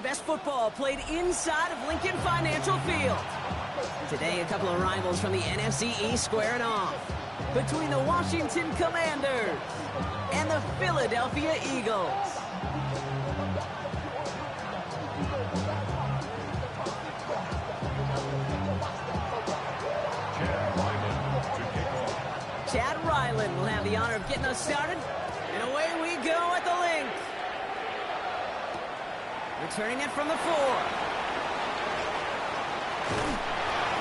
best football played inside of Lincoln Financial Field. Today, a couple of rivals from the NFC East squaring off between the Washington Commanders and the Philadelphia Eagles. Chad Ryland will have the honor of getting us started, and away we go at the link. Returning it from the 4.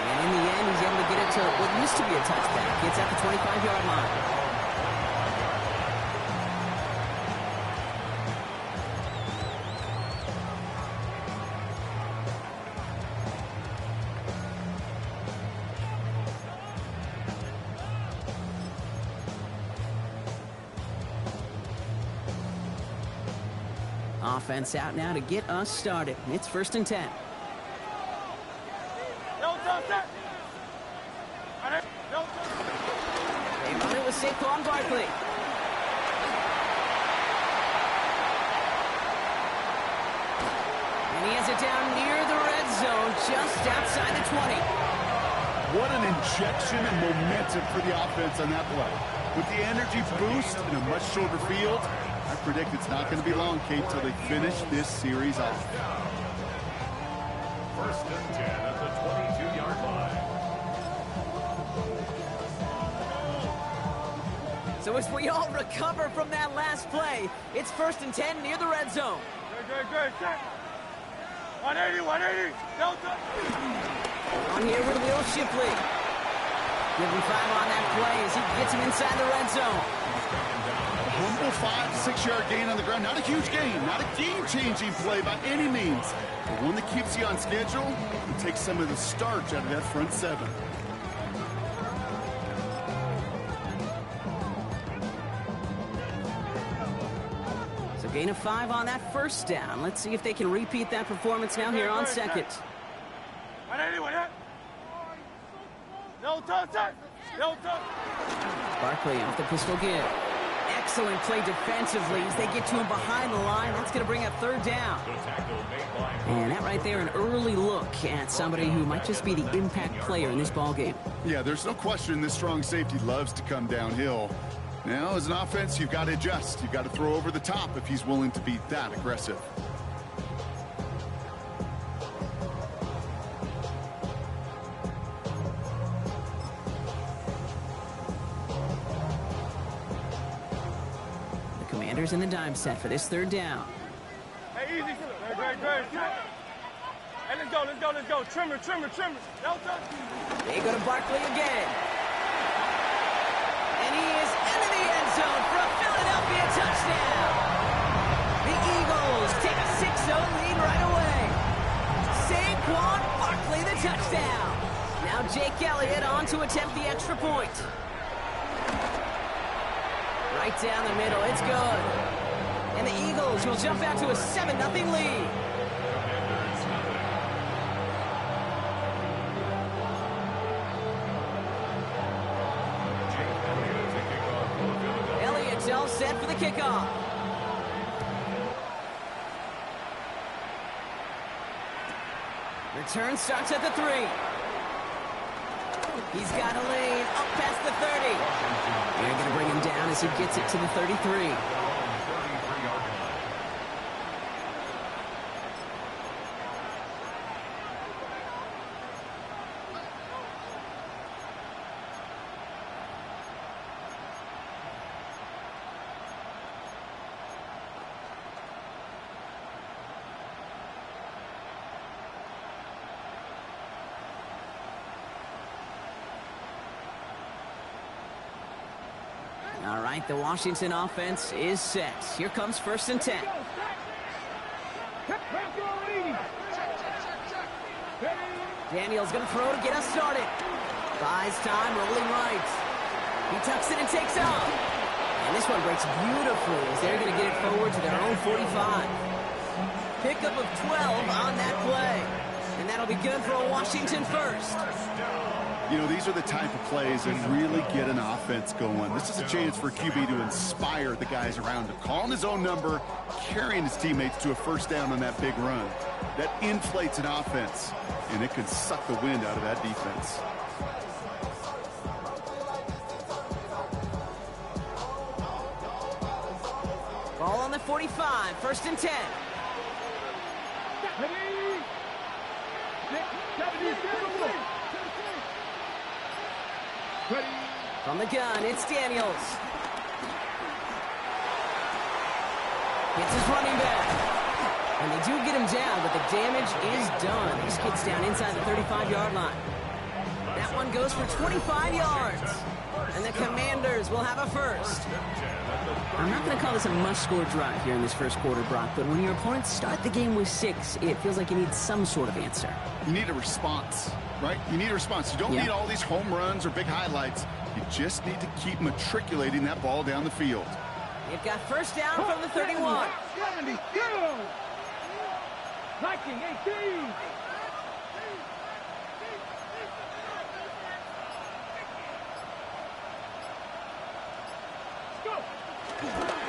And in the end, he's able to get it to what used to be a touchback. It's at the 25-yard line. Offense out now to get us started. It's 1st and 10. They run it with Saquon Barkley. And he has it down near the red zone, just outside the 20. What an injection and momentum for the offense on that play. With the energy boost in a much shorter field, I predict it's not going to be long, Kate, till they finish this series off. 1st and 10 at the 22-yard line. So as we all recover from that last play, it's 1st and 10 near the red zone. Good. 180. On here with Will Shipley. Give him 5 on that play as he gets him inside the red zone. Humble 5-6-yard gain on the ground. Not a huge gain, not a game-changing play by any means, but one that keeps you on schedule and takes some of the starch out of that front 7. So gain of 5 on that 1st down. Let's see if they can repeat that performance now here on 2nd. Barkley off the pistol give. Excellent play defensively as they get to him behind the line. That's going to bring up 3rd down. And that right there, an early look at somebody who might just be the impact player in this ballgame. Yeah, there's no question this strong safety loves to come downhill. Now, as an offense, you've got to adjust. You've got to throw over the top if he's willing to be that aggressive. Commanders in the dime set for this 3rd down. Hey, easy. Great. Hey, let's go. Trimmer. They go to Barkley again. And he is into the end zone for a Philadelphia touchdown. The Eagles take a 6-0 lead right away. Saquon Barkley the touchdown. Now Jake Elliott on to attempt the extra point. Right down the middle, it's good. And the Eagles will jump out to a 7-0 lead. Elliott's all set for the kickoff. Return starts at the 3. He's got a lane up past the 30. They're going to bring him down as he gets it to the 33. All right, the Washington offense is set. Here comes 1st and 10. Daniel's going to throw to get us started. Buys time, rolling right. He tucks it and takes off. And this one breaks beautifully as they're going to get it forward to their own 45. Pickup of 12 on that play. And that'll be good for a Washington 1st. You know, these are the type of plays that really get an offense going. This is a chance for QB to inspire the guys around him. Calling his own number, carrying his teammates to a first down on that big run. That inflates an offense, and it can suck the wind out of that defense. Ball on the 45, 1st and 10. From the gun, it's Daniels. Gets his running back. And they do get him down, but the damage is done. This kid's down inside the 35-yard line. That one goes for 25 yards. And the Commanders will have a first. I'm not going to call this a must-score drive here in this first quarter, Brock, but when your opponents start the game with 6, it feels like you need some sort of answer. You need a response, right? You need a response. You don't need all these home runs or big highlights. You just need to keep matriculating that ball down the field. They've got first down from the 31. 72! Viking 18!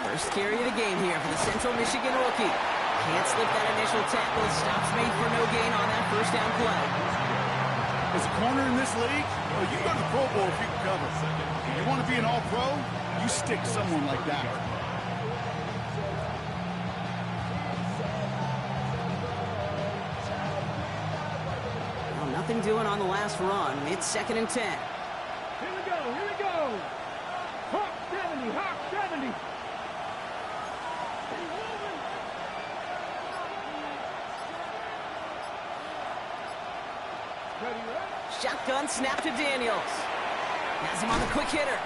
First carry of the game here for the Central Michigan rookie. Can't slip that initial tackle. Stops made for no gain on that first down play. As a corner in this league, well, you go to the Pro Bowl if you can cover. If you want to be an all-pro, you stick someone like that. Well, nothing doing on the last run. It's 2nd and 10. Here we go, here we go! Hawk 70, Hawk 70! Shotgun snap to Daniels. Has him on the quick hitter.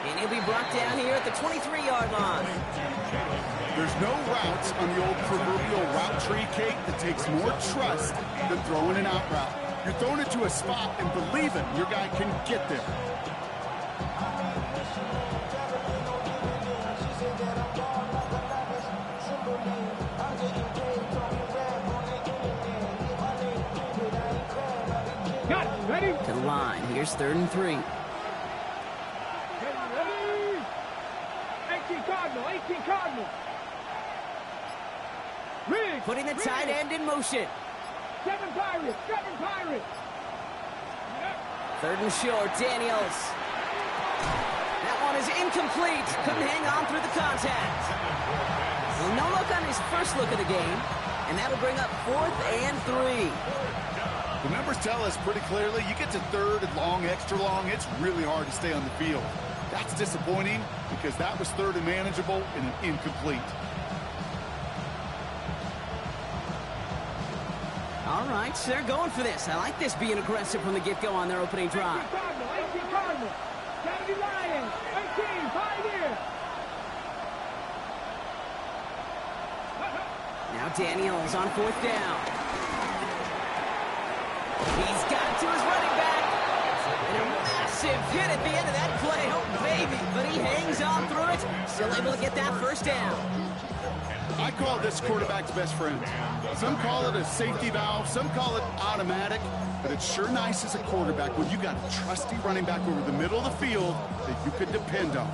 And he'll be brought down here at the 23-yard line. There's no routes on the old proverbial route tree, Kate, that takes more trust than throwing an out route. You're throwing it to a spot and believe it, your guy can get there. Got it, ready? To the line. Here's 3rd and 3. Ready? 18 Cardinal, 18 Cardinal. Riggs, Putting the tight end in motion. 7 Pirates, 7 Pirates. 3rd and short. Daniels. That one is incomplete. Couldn't hang on through the contact. Well, no look on his first look of the game. And that'll bring up 4th and 3. The numbers tell us pretty clearly, you get to 3rd and long, extra long, it's really hard to stay on the field. That's disappointing because that was 3rd and manageable and an incomplete. All right, so they're going for this. I like this being aggressive from the get-go on their opening drive. 18 Cardinal, 18 Cardinal. 70 Lions, 18 Pioneer. Now Daniels on 4th down. He's got it to his running back. And a massive hit at the end of that play. Oh, baby. But he hangs on through it. Still able to get that first down. I call this quarterback's best friend. Some call it a safety valve, some call it automatic, but it's sure nice as a quarterback when you got a trusty running back over the middle of the field that you could depend on.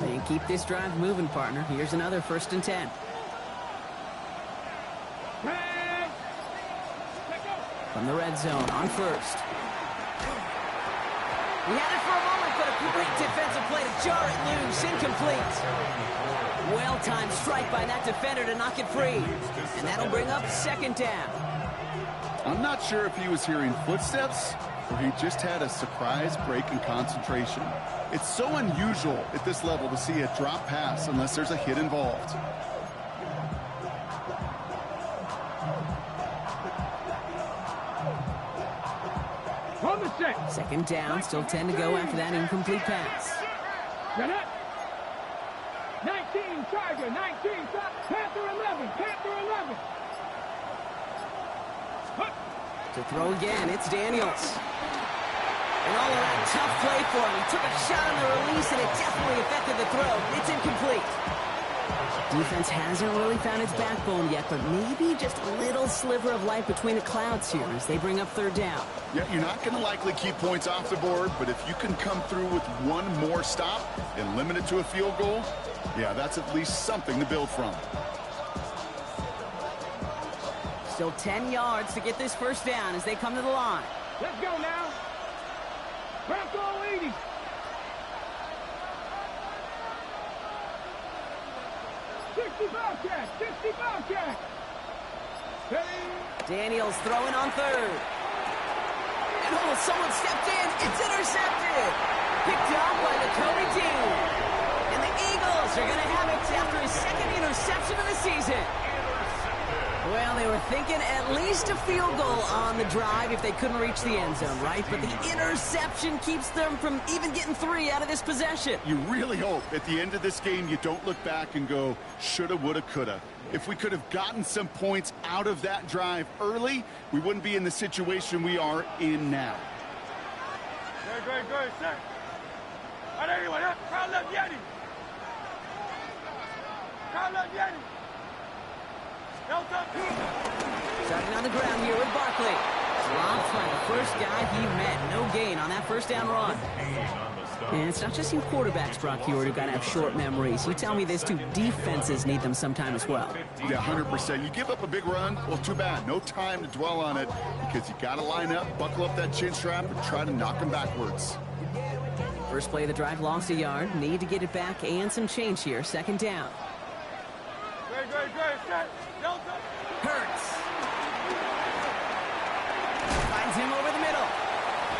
They keep this drive moving, partner. Here's another 1st and 10. From the red zone on 1st. He had it for a moment, but a great defensive play to jar it loose. Incomplete. Well-timed strike by that defender to knock it free. And that'll bring up 2nd down. I'm not sure if he was hearing footsteps or he just had a surprise break in concentration. It's so unusual at this level to see a drop pass unless there's a hit involved. On the set. 2nd down, still 10 to go after that incomplete pass. 19 Tiger, 19 Panther 11, Panther 11. To throw again, it's Daniels. An all-around tough play for him. He took a shot on the release, and it definitely affected the throw. It's incomplete. Defense hasn't really found its backbone yet, but maybe just a little sliver of light between the clouds here as they bring up third down. Yeah, you're not going to likely keep points off the board, but if you can come through with one more stop and limit it to a field goal, yeah, that's at least something to build from. Still 10 yards to get this first down as they come to the line. Let's go now. Crack all 80. Bobcat, 60 Bobcat. Daniels throwing on third. And oh, someone stepped in. It's intercepted. Picked up by the Cody team. And the Eagles are going to have it after his second interception of the season. Well, they were thinking at least a field goal on the drive if they couldn't reach the end zone, right? But the interception keeps them from even getting 3 out of this possession. You really hope at the end of this game you don't look back and go, shoulda, woulda, coulda. If we could have gotten some points out of that drive early, we wouldn't be in the situation we are in now. Great, sir. All right, anyone, Carl up Yeti. Starting on the ground here with Barkley. Dropped by the first guy he met. No gain on that first down run. And it's not just you quarterbacks, Brock Huard, who got to have short memories. You tell me these two defenses need them sometime as well. Yeah, 100%. You give up a big run, well, too bad. No time to dwell on it because you got to line up, buckle up that chin strap, and try to knock them backwards. First play of the drive lost a yard. Need to get it back and some change here. Second down. Hurts. Finds him over the middle.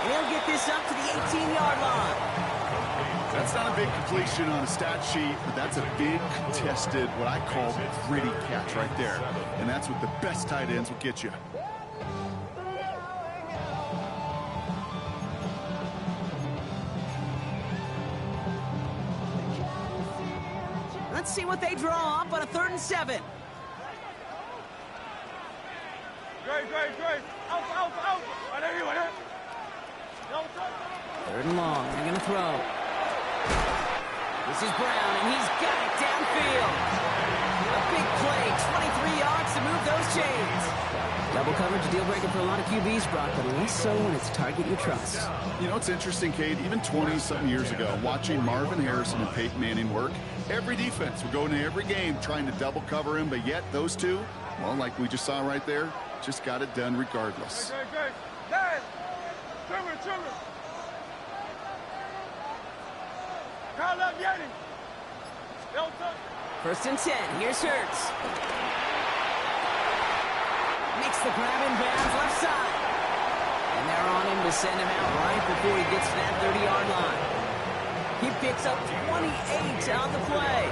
He'll get this up to the 18-yard line. That's not a big completion on a stat sheet, but that's a big contested, what I call gritty catch right there. And that's what the best tight ends will get you. Let's see what they draw up on a 3rd and 7. Great. Out. Third and long. They're going to throw. This is Brown, and he's got it downfield. A big play, 23 yards to move those chains. Double coverage, deal breaker for a lot of QBs, Brock, but less so when it's a target you trust. You know, it's interesting, Kate, even 20-something years ago, watching Marvin Harrison and Peyton Manning work, every defense would go into every game trying to double cover him, but yet those two, well, like we just saw right there, just got it done regardless. Trimmer. First and 10. Here's Hurts. Makes the grab in bounds left side. And they're on him to send him out right before he gets to that 30-yard line. He picks up 28 on the play.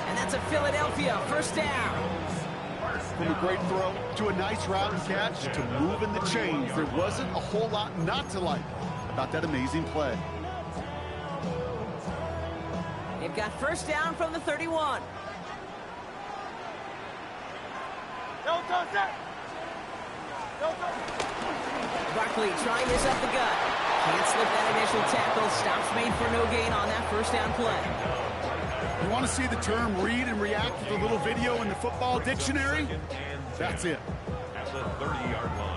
And that's a Philadelphia first down. From a great throw to a nice route and catch to moving the chains, there wasn't a whole lot not to like about that amazing play. They've got first down from the 31. Barkley trying this up the gut. Can't slip that initial tackle. Stops made for no gain on that first down play. You want to see the term read and react with a little video in the football dictionary? That's it. At the 30-yard line.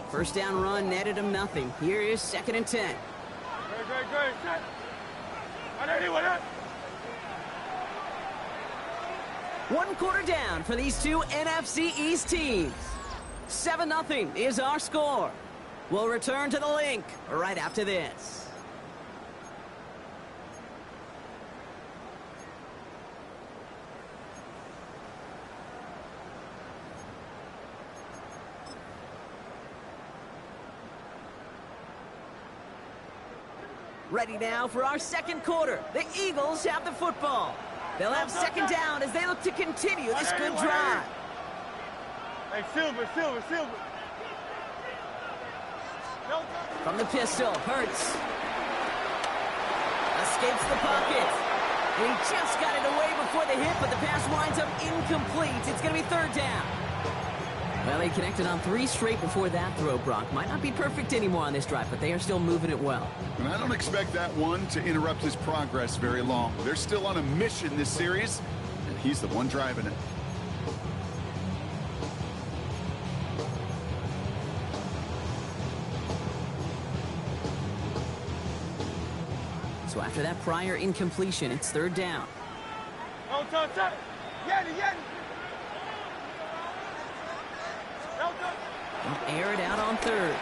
First down run netted him nothing. Here is 2nd and 10. Great. One quarter down for these two NFC East teams. 7-0 is our score. We'll return to the link right after this. Ready now for our second quarter. The Eagles have the football. They'll have second down as they look to continue this good drive. Hey, Silver. From the pistol, Hurts. escapes the pocket. And he just got it away before the hit, but the pass winds up incomplete. It's going to be third down. Well, he connected on 3 straight before that throw, Brock. Might not be perfect anymore on this drive, but they are still moving it well. And I don't expect that one to interrupt his progress very long. They're still on a mission this series, and he's the one driving it. So after that prior incompletion, it's third down. They'll air it out on third. And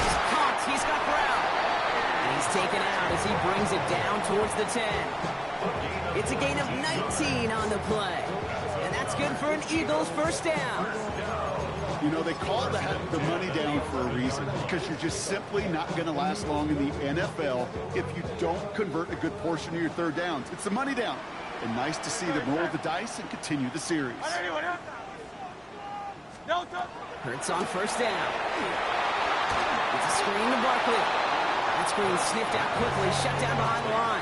he's caught. He's got ground. And he's taken out as he brings it down towards the 10. It's a gain of 19 on the play. And that's good for an Eagles first down. You know, they call that the money down for a reason, because you're just simply not going to last long in the NFL if you don't convert a good portion of your third downs. It's the money down. And nice to see them roll the dice and continue the series. Hurts on first down. It's a screen to Barkley. That screen sniffed out quickly, shut down behind the line.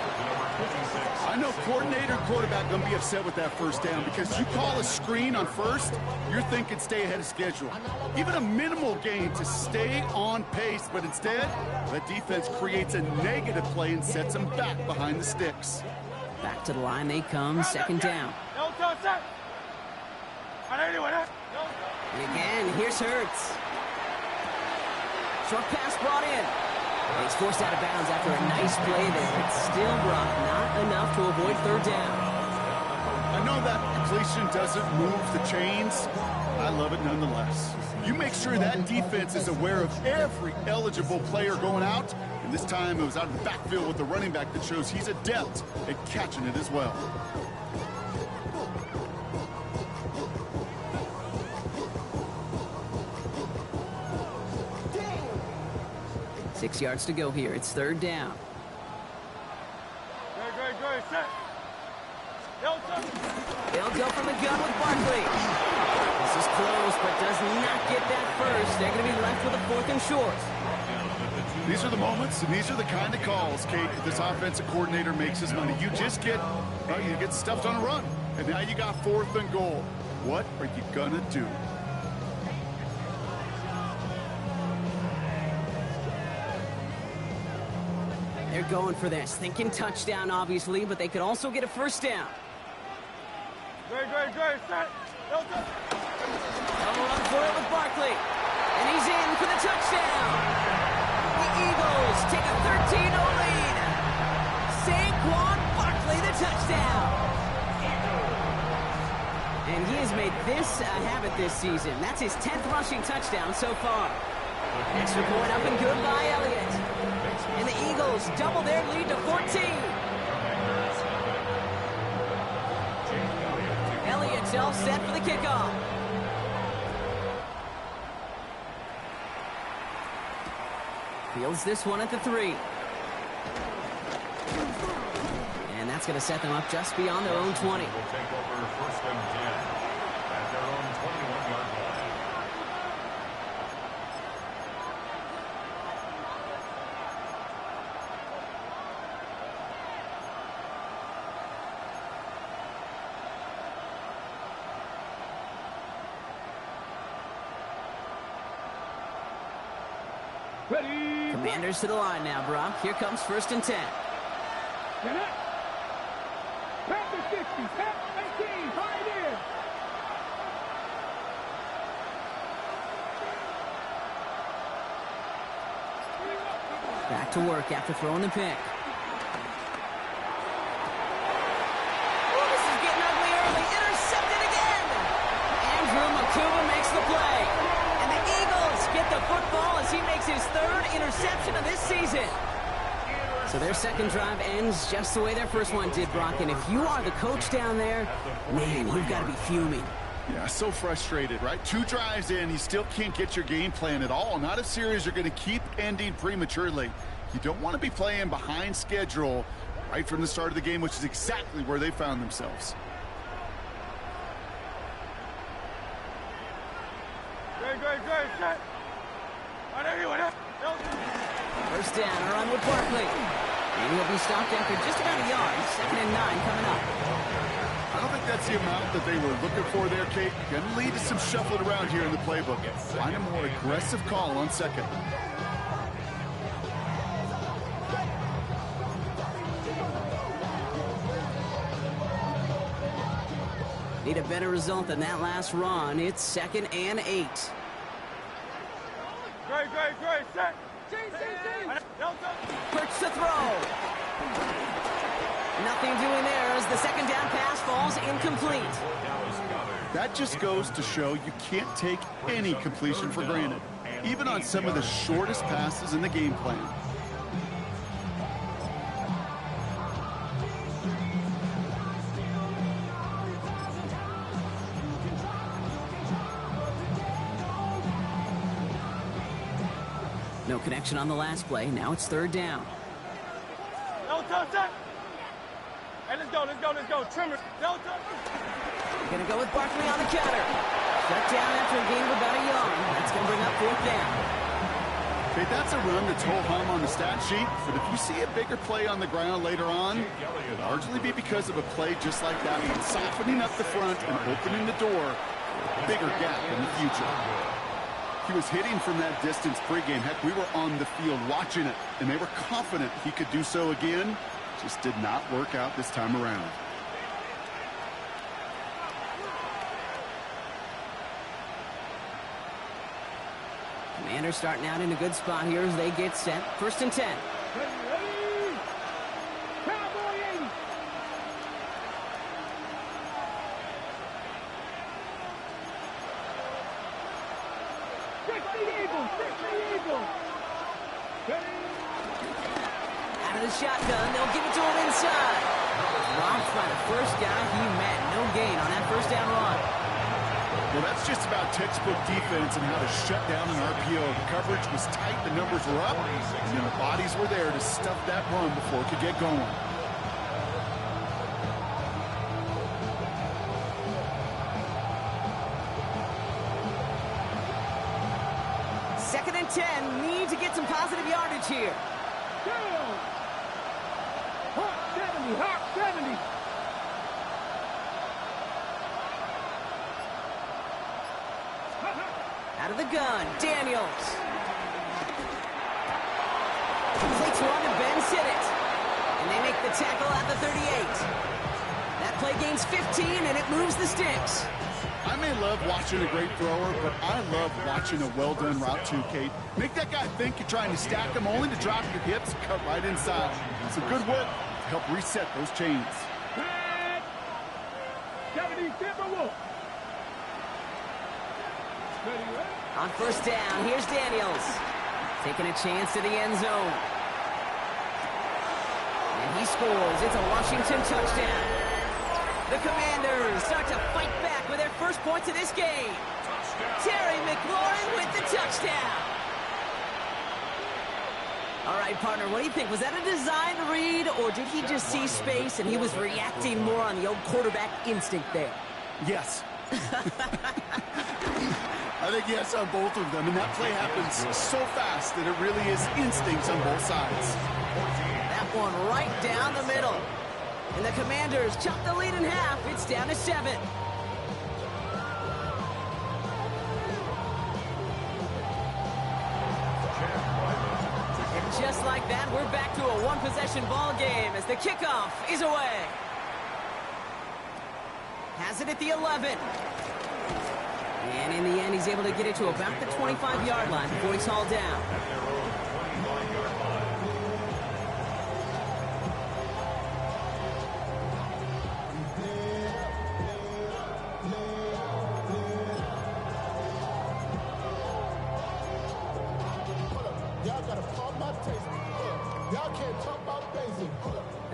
I know coordinator quarterback going to be upset with that first down, because you call a screen on first, you're thinking stay ahead of schedule. Even a minimal gain to stay on pace, but instead, that defense creates a negative play and sets them back behind the sticks. Back to the line they come, second down. And again, here's Hurts. Short pass brought in. And he's forced out of bounds after a nice play there. It's still Brock, not enough to avoid third down. I know that completion doesn't move the chains. I love it nonetheless. You make sure that defense is aware of every eligible player going out. And this time it was out of the backfield with the running back that shows he's adept at catching it as well. Six yards to go here. It's third down. They'll go from the gun with Barkley. This is close, but does not get that first. They're going to be left with a 4th and short. These are the moments, and these are the kind of calls, Kate, this offensive coordinator makes his money. You just get, you get stuffed on a run, and now you got 4th and goal. What are you going to do? They're going for this, thinking touchdown, obviously, but they could also get a first down. Great. They'll run for it with Barkley, and he's in for the touchdown. The Eagles take a 13-0 lead. Saquon Barkley, the touchdown. And he has made this a habit this season. That's his 10th rushing touchdown so far. Extra point up and good by Elliott. And the Eagles double their lead to 14. Elliott's all set for the kickoff. Fields this one at the 3. And that's going to set them up just beyond their own 20. Will take over first and 10 at their own 21-yard line. Ready. Commanders to the line now, Brock. Here comes first and 10. Get up. Pass the 60. Pass 18. Hard in. Back to work after throwing the pick. Oh, this is getting ugly early. Intercepted again. Andrew Makuba makes the play. And the Eagles get the football as he makes his 3rd interception of this season. So their second drive ends just the way their first one did, Brock. And if you are the coach down there, man, you've got to be fuming. Yeah, so frustrated, right? 2 drives in, you still can't get your game plan at all. Not a series you're going to keep ending prematurely. You don't want to be playing behind schedule right from the start of the game, which is exactly where they found themselves. Great. Set. First down, a run with Barkley. And he'll be stopped after just about a yard. 2nd and 9 coming up. I don't think that's the amount that they were looking for there, Kate. Going to lead to some shuffling around here in the playbook. Find a more aggressive call on 2nd. Need a better result than that last run. It's 2nd and 8. Great, set. Perch to throw. Nothing doing there as the 2nd down pass falls incomplete. That just goes to show you can't take any completion for granted, even on some of the shortest passes in the game plan. No connection on the last play. Now it's 3rd down. No touch. Hey, let's go. Trimmer. No touch. Gonna go with Barkley on the counter. Shut down after a gain of about a yard. That's gonna bring up 4th down. Okay, that's a run that's ho-hum on the stat sheet, but if you see a bigger play on the ground later on, it'll largely be because of a play just like that, softening up the front and opening the door for a bigger gap in the future. He was hitting from that distance pregame. Heck, we were on the field watching it, and they were confident he could do so again. Just did not work out this time around. Commanders starting out in a good spot here as they get set. 1st and 10. Out of the shotgun, they'll give it to him inside. Robbed by the first guy he met. No gain on that 1st down run. Well, that's just about textbook defense and how to shut down an RPO. The coverage was tight, the numbers were up, and then the bodies were there to stuff that run before it could get going. Second and 10, need to get some positive yardage here. Hot 70. Out of the gun, Daniels. Takes one to Ben Sinnott. And they make the tackle at the 38. That play gains 15, and it moves the sticks. I may love watching a great thrower, but I love watching a well-done route too, Kate. Make that guy think you're trying to stack him, only to drop your hips, cut right inside. Some good work to help reset those chains. On 1st down, here's Daniels. Taking a chance to the end zone. And he scores. It's a Washington touchdown. The Commanders start to fight back with their first points of this game. Terry McLaurin with the touchdown. All right, partner, what do you think? Was that a design read, or did he just see space and he was reacting more on the old quarterback instinct there? Yes. I think yes on both of them, and that play happens so fast that it really is instincts on both sides. That one right down the middle. And the Commanders chop the lead in half. It's down to 7. And just like that, we're back to a one-possession ball game as the kickoff is away. Has it at the 11. And in the end, he's able to get it to about the 25-yard line before he's hauled down.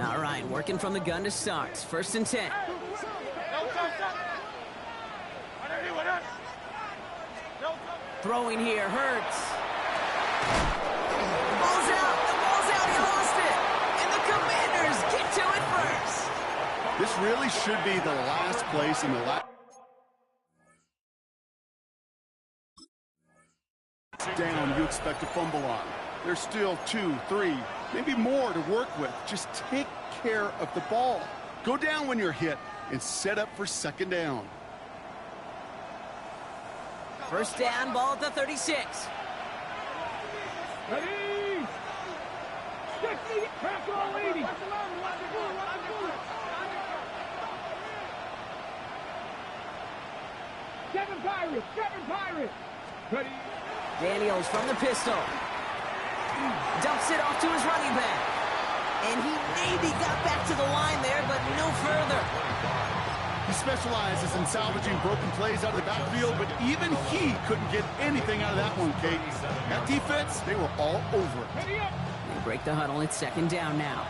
All right, working from the gun to start. 1st and 10. Throwing here, Hurts. The ball's out, he lost it. And the Commanders get to it first. This really should be the last place in the last down you expect to fumble on. There's still 2, 3, maybe more to work with. Just take care of the ball. Go down when you're hit and set up for second down. First down, ball at the 36. Ready? 60, crack all 80. Seven Pirates. Ready? Daniels from the pistol. Dumps it off to his running back. And he maybe got back to the line there, but no further. He specializes in salvaging broken plays out of the backfield, but even he couldn't get anything out of that one, Kate. That defense, they were all over it. Ready up. They break the huddle. It's second down now.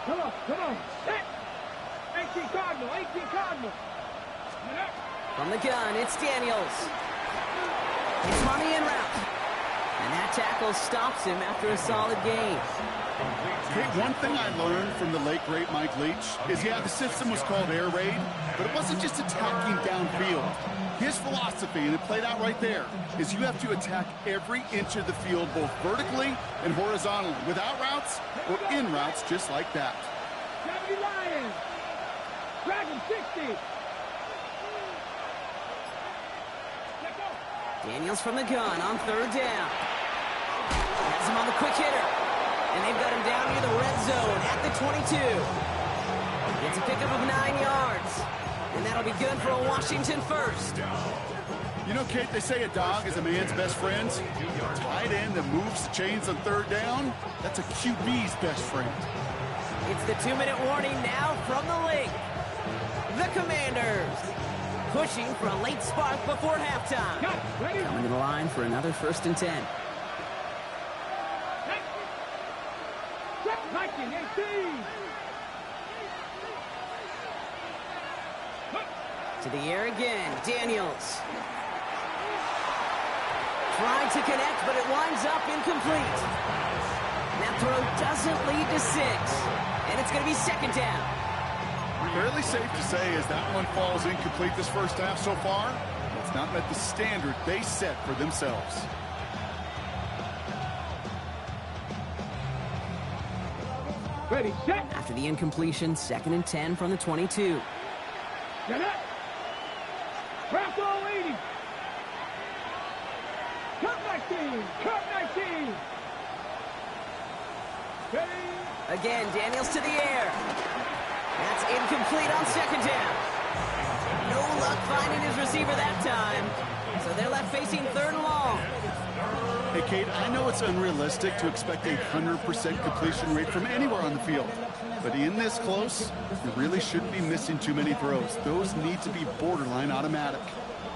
Come on. Set. 18 Cardinal. Get up. From the gun, it's Daniels. It's money en route. And that tackle stops him after a solid gain. Kate, one thing I learned from the late, great Mike Leach is, yeah, the system was called air raid, but it wasn't just attacking downfield. His philosophy, and it played out right there, is you have to attack every inch of the field, both vertically and horizontally, without routes or in routes just like that. 70 Lions. Dragon 60. Daniels from the gun on third down. Has him on the quick hitter. And they've got him down near the red zone at the 22. It's a pickup of 9 yards. And that'll be good for a Washington first. You know, Kate, they say a dog is a man's best friend. A tight end that moves the chains on third down, that's a QB's best friend. It's the 2-minute warning now from the link. The Commanders pushing for a late spark before halftime. Coming to the line for another 1st and 10. 19-18. To the air again, Daniels. Trying to connect, but it winds up incomplete. That throw doesn't lead to 6. And it's going to be second down. Fairly safe to say as that one falls incomplete this first half so far, it's not met the standard they set for themselves. Ready, set. After the incompletion, 2nd and 10 from the 22. Get up. Crack all 80. Cut 19. Ready. Again, Daniels to the air. That's incomplete on second down. No luck finding his receiver that time. So they're left facing 3rd and long. Hey, Kate, I know it's unrealistic to expect a 100% completion rate from anywhere on the field. But in this close, you really shouldn't be missing too many throws. Those need to be borderline automatic.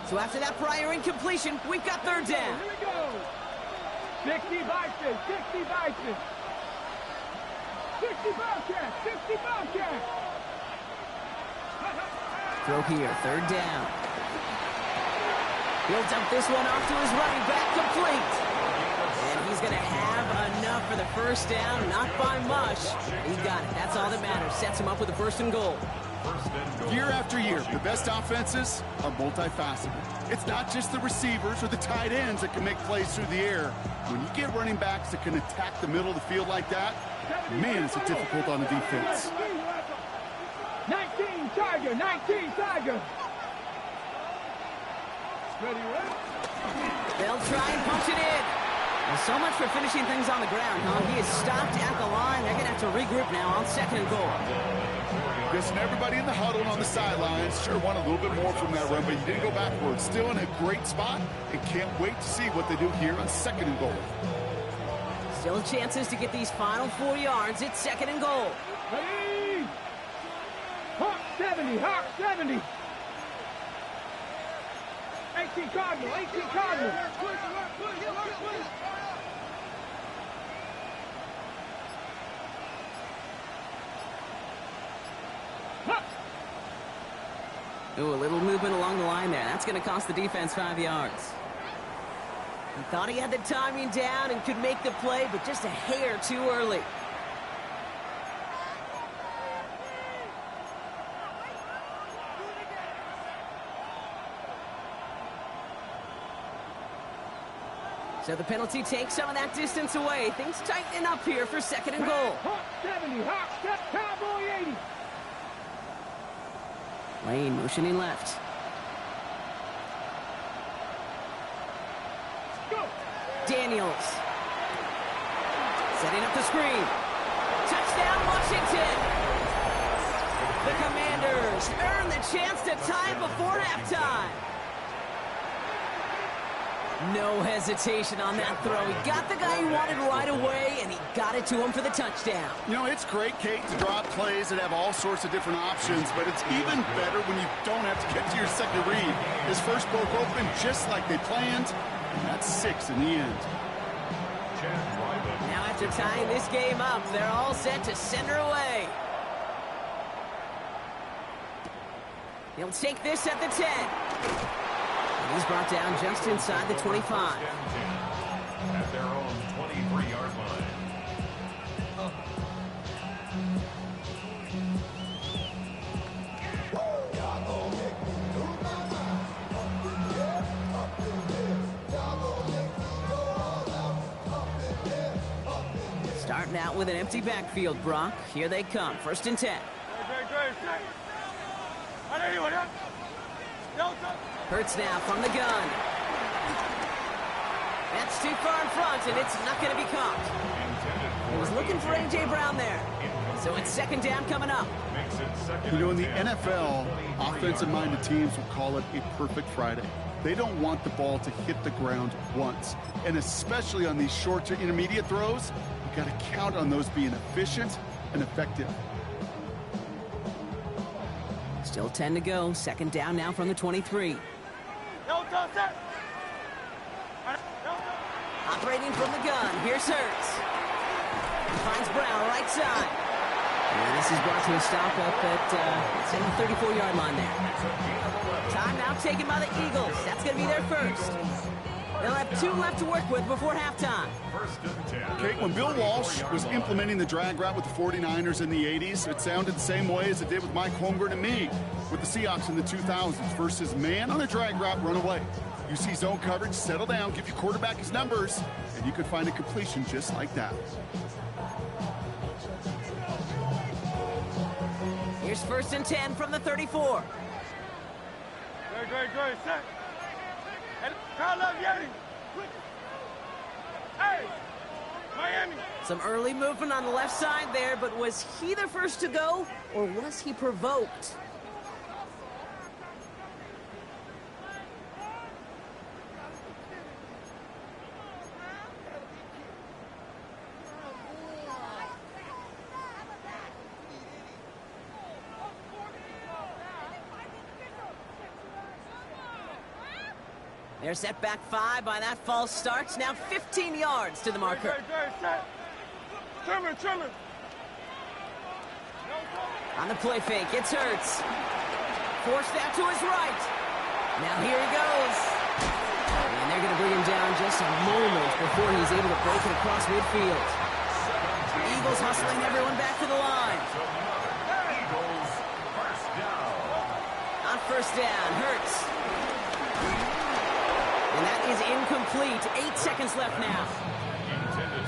So after that prior incompletion, we've got 3rd down. Here we go. 60 Bison. 60 Bobcats. Throw here, 3rd down. He'll dump this one off to his running back, complete. And he's going to have enough for the first down, not by much. He got it. That's all that matters. Sets him up with a 1st and goal. Year after year, the best offenses are multifaceted. It's not just the receivers or the tight ends that can make plays through the air. When you get running backs that can attack the middle of the field like that, man, it's difficult on the defense. 19 Tiger. Ready. They'll try and punch it in. Well, so much for finishing things on the ground, huh? He is stopped at the line. They're going to have to regroup now on 2nd and goal. Listen, everybody in the huddle and on the sidelines sure want a little bit more from that run, but he didn't go backwards. Still in a great spot and can't wait to see what they do here on 2nd and goal. Still chances to get these final 4 yards. It's 2nd and goal. Ready. Hawk 70. 18 Cardinal. Ooh, a little movement along the line there. That's going to cost the defense 5 yards. He thought he had the timing down and could make the play, but just a hair too early. So the penalty takes some of that distance away. Things tightening up here for second and goal. Hawk 70, Hawk, step, Cowboy 80. Lane motioning left. Go. Daniels. Setting up the screen. Touchdown, Washington. The Commanders earn the chance to tie before halftime. No hesitation on that throw. He got the guy he wanted right away, and he got it to him for the touchdown. You know, it's great, Kate, to draw plays that have all sorts of different options, but it's even better when you don't have to get to your second read. His first broke open just like they planned, and that's 6 in the end. Now after tying this game up, they're all set to send her away. He'll take this at the 10. And he's brought down just inside the 25. At their own 23-yard line. Starting out with an empty backfield, Brock. Here they come. 1st and 10. Hurts now from the gun. That's too far in front, and it's not going to be caught. He was looking for A.J. Brown there. So it's 2nd down coming up. You know, in the NFL, offensive-minded teams will call it a perfect Friday. They don't want the ball to hit the ground once. And especially on these short to intermediate throws, you got to count on those being efficient and effective. Still 10 to go. 2nd down now from the 23. Operating from the gun. Here's Hurts. Finds Brown right side. And this is brought to a stop up at the 34-yard line there. Timeout taken by the Eagles. That's going to be their first. They'll have 2 left to work with before halftime. Okay, when Bill Walsh was implementing the drag route with the 49ers in the 80s, it sounded the same way as it did with Mike Holmgren and me with the Seahawks in the 2000s versus man on a drag route, run away. You see zone coverage, settle down, give your quarterback his numbers, and you could find a completion just like that. Here's 1st and 10 from the 34. Great, set. And Kyle love Yeti. Hey, Miami. Some early movement on the left side there, but was he the first to go, or was he provoked? They're set back 5 by that false start. Now 15 yards to the marker. Trimmer. On the play fake, it's Hurts. Forced out to his right. Now here he goes. And they're going to bring him down just a moment before he's able to break it across midfield. Eagles hustling everyone back to the line. Eagles, first down. On 1st down, Hurts. And that is incomplete. 8 seconds left now.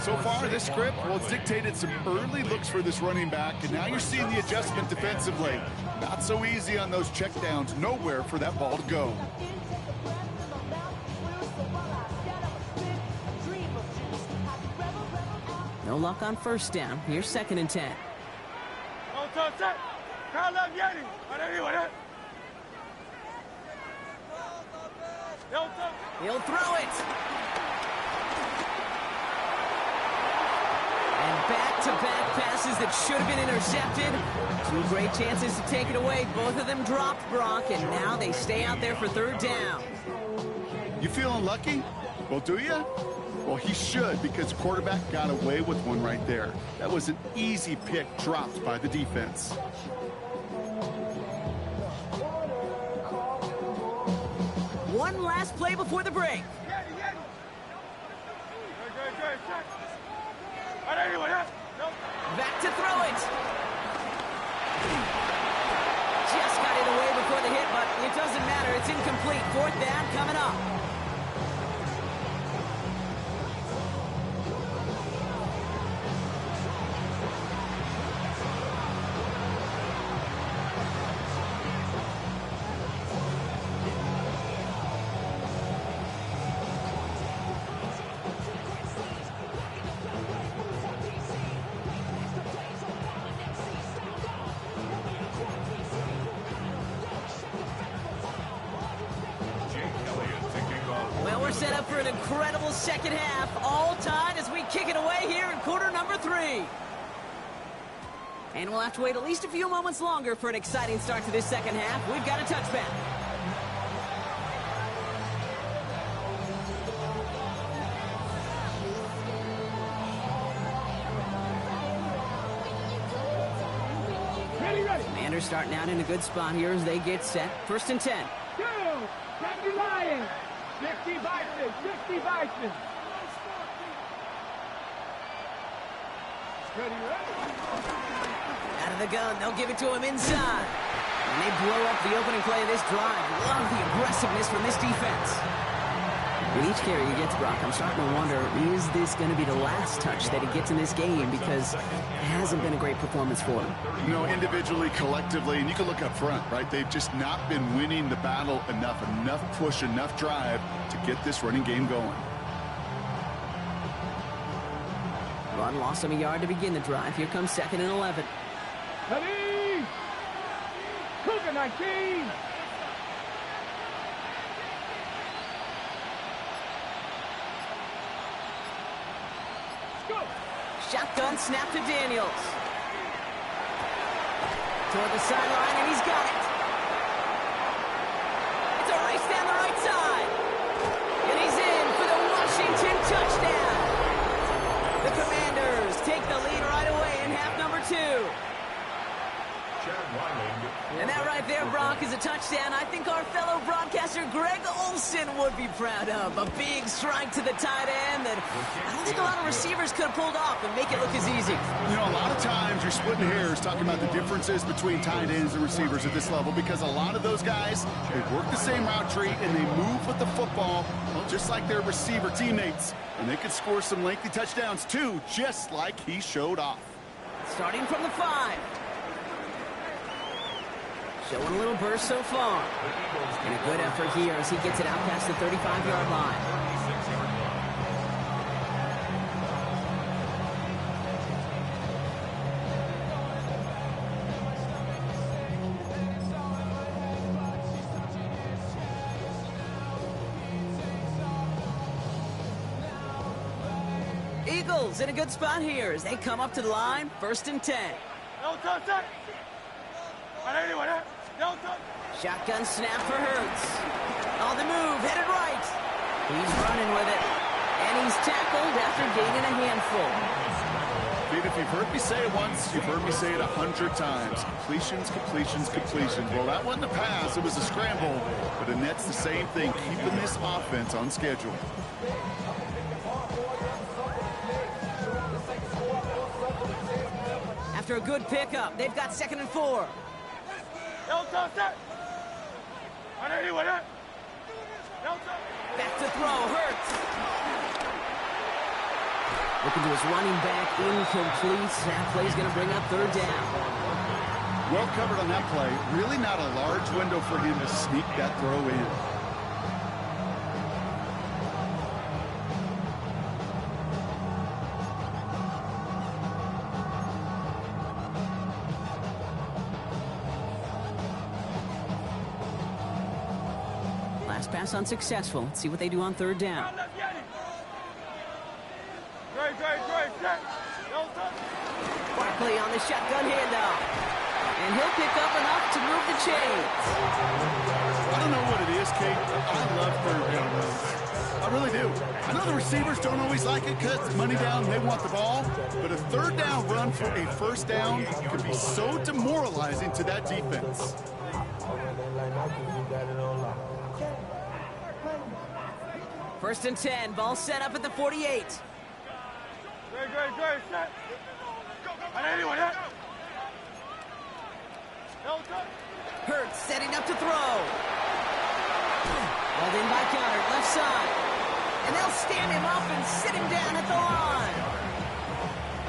So far, this script, well, it's dictated some early looks for this running back, and now you're seeing the adjustment defensively. Not so easy on those checkdowns. Nowhere for that ball to go. No luck on 1st down. Here's 2nd and 10. He'll throw it. And back-to-back passes that should have been intercepted. 2 great chances to take it away. Both of them dropped, Brock, and now they stay out there for 3rd down. You feeling lucky? Well, do you? Well, he should, because the quarterback got away with one right there. That was an easy pick dropped by the defense. One last play before the break. Back to throw it. Just got it away before the hit, but it doesn't matter. It's incomplete. 4th down coming up. set up for an incredible second half. All tied as we kick it away here in quarter number 3. And we'll have to wait at least a few moments longer for an exciting start to this second half. We've got a touchback. Commanders starting out in a good spot here as they get set. 1st and 10. 50 Lions, 50 Bison, 50 Bison. Out of the gun, they'll give it to him inside. And they blow up the opening play of this drive. Love the aggressiveness from this defense. With each carry he gets, Brock, I'm starting to wonder, is this going to be the last touch that he gets in this game? Because it hasn't been a great performance for him. You know, individually, collectively, and you can look up front, right? They've just not been winning the battle enough push, enough drive to get this running game going. Run lost him a yard to begin the drive. Here comes 2nd and 11. Ready! Cougar 19! Shotgun snap to Daniels. Toward the sideline, and he's got it. It's a race down the right side. And he's in for the Washington touchdown. The Commanders take the lead right away in half number 2. And that right there, Brock, is a touchdown I think our fellow broadcaster Greg Olson would be proud of. A big strike to the tight end that I don't think a lot of receivers could have pulled off and make it look as easy. You know, a lot of times you're splitting hairs talking about the differences between tight ends and receivers at this level because a lot of those guys, they work the same route tree and they move with the football, well, just like their receiver teammates. And they could score some lengthy touchdowns too, just like he showed off. Starting from the 5. Showing a little burst so far. And a good effort here as he gets it out past the 35-yard line. Eagles in a good spot here as they come up to the line. 1st and 10. Shotgun snap for Hurts. On the move, headed right. He's running with it. And he's tackled after gaining a handful. Dude, if you've heard me say it once, you've heard me say it 100 times. Completions, completions, completions. Well, that wasn't a pass. It was a scramble. But Annette's the same thing, keeping this offense on schedule. After a good pickup, they've got 2nd and 4. Back to throw, Hurts. Looking to his running back, incomplete. That play's going to bring up 3rd down. Well covered on that play. Really not a large window for him to sneak that throw in. Pass unsuccessful. Let's see what they do on 3rd down. Barkley on the shotgun handoff. And he'll pick up enough to move the chains. I don't know what it is, Kate. I love 3rd down runs. I really do. I know the receivers don't always like it because it's money down, they want the ball. But a 3rd down run for a 1st down can be so demoralizing to that defense. First and 10, ball set up at the 48. Hurts setting up to throw. Hauled in by Goddard, left side. And they'll stand him up and sit him down at the line.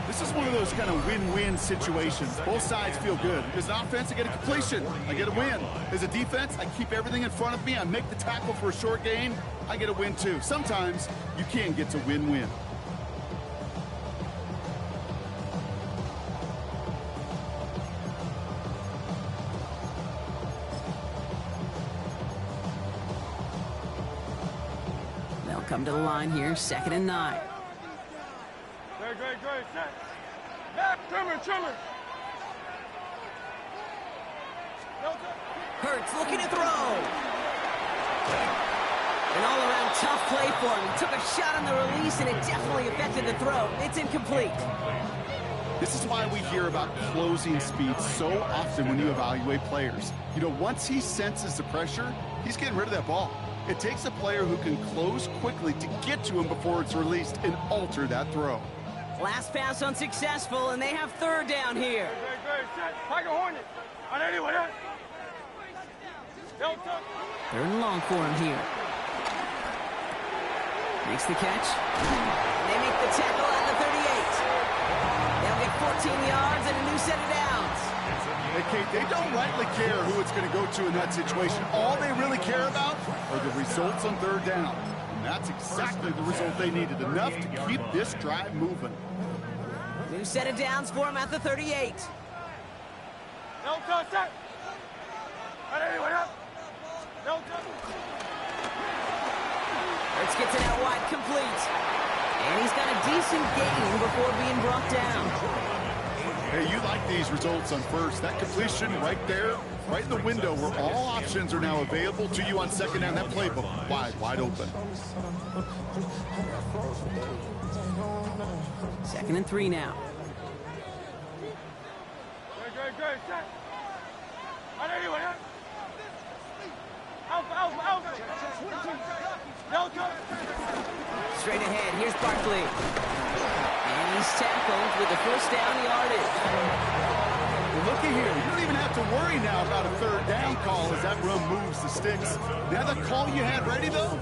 This is one of those kind of win-win situations. Both sides feel good. As an offense, I get a completion. I get a win. As a defense, I keep everything in front of me. I make the tackle for a short gain. I get a win, too. Sometimes you can get to win-win. come to the line here, 2nd and 9. Great, set. Back, trimmer. Hurts looking to throw. An all-around tough play for him. He took a shot on the release, and it definitely affected the throw. It's incomplete. This is why we hear about closing speed so often when you evaluate players. You know, once he senses the pressure, he's getting rid of that ball. It takes a player who can close quickly to get to him before it's released and alter that throw. Last pass unsuccessful, and they have 3rd down here. Great, set. Tiger Hornet. On anyone, yeah? 3rd and long for him here. Makes the catch. They make the tackle at the 38. They'll get 14 yards and a new set of downs. Hey, Kate, they don't rightly care who it's going to go to in that situation. All they really care about are the results on 3rd down. And that's exactly the result they needed, enough to keep this drive moving. New set of downs for him at the 38. Set. On anyone, yeah? Hurts gets it out wide, complete. And he's got a decent gain before being brought down. Hey, you like these results on 1st. That completion right there, right in the window where all options are now available to you on 2nd down. That playbook wide open. 2nd and 3 now. Great, set. On anyone, yeah? Straight ahead, here's Barkley. And he's tackled with the 1st down yardage. Well, looky here. You don't even have to worry now about a 3rd down call as that run moves the sticks. Now the call you had ready, though,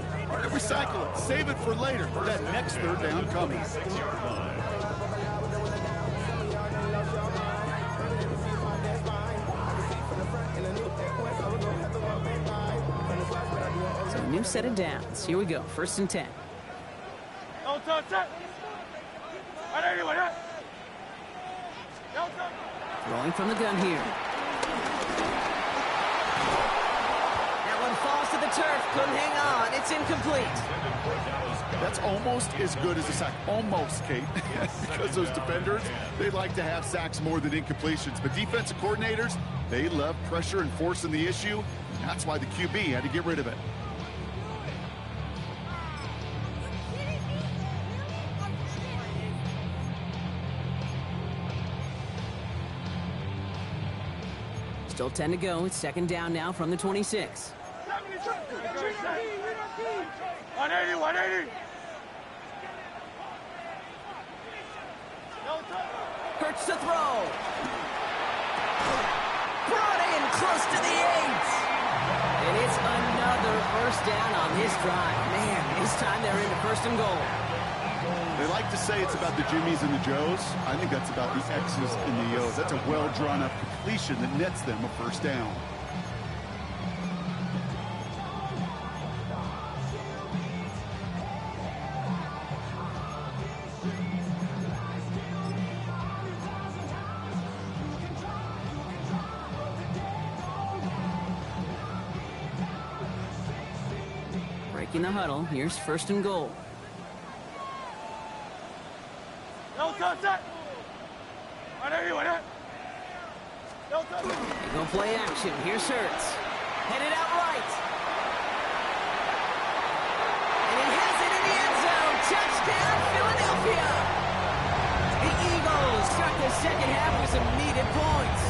recycle it. Save it for later for that next 3rd down coming. New set of downs. Here we go. 1st and 10. Set. On anyone, yeah? Throwing from the gun here. That one falls to the turf. Couldn't hang on. It's incomplete. That's almost as good as a sack. Almost, Kate. Because those defenders, they like to have sacks more than incompletions. But defensive coordinators, they love pressure and forcing the issue. That's why the QB had to get rid of it. Still 10 to go. It's 2nd down now from the 26. On 80, 180. Hurts to throw. Brought in close to the 8. And it's another 1st down on this drive. Man, this time they're into 1st and goal. They like to say it's about the Jimmies and the Joes. I think that's about the X's and the O's. That's a well-drawn-up completion that nets them a 1st down. Breaking the huddle. Here's 1st and goal. Set. On anyone, yeah? They go play action. Here's Hurts. Headed out right. And he has it in the end zone. Touchdown, Philadelphia. The Eagles start the 2nd half with some needed points.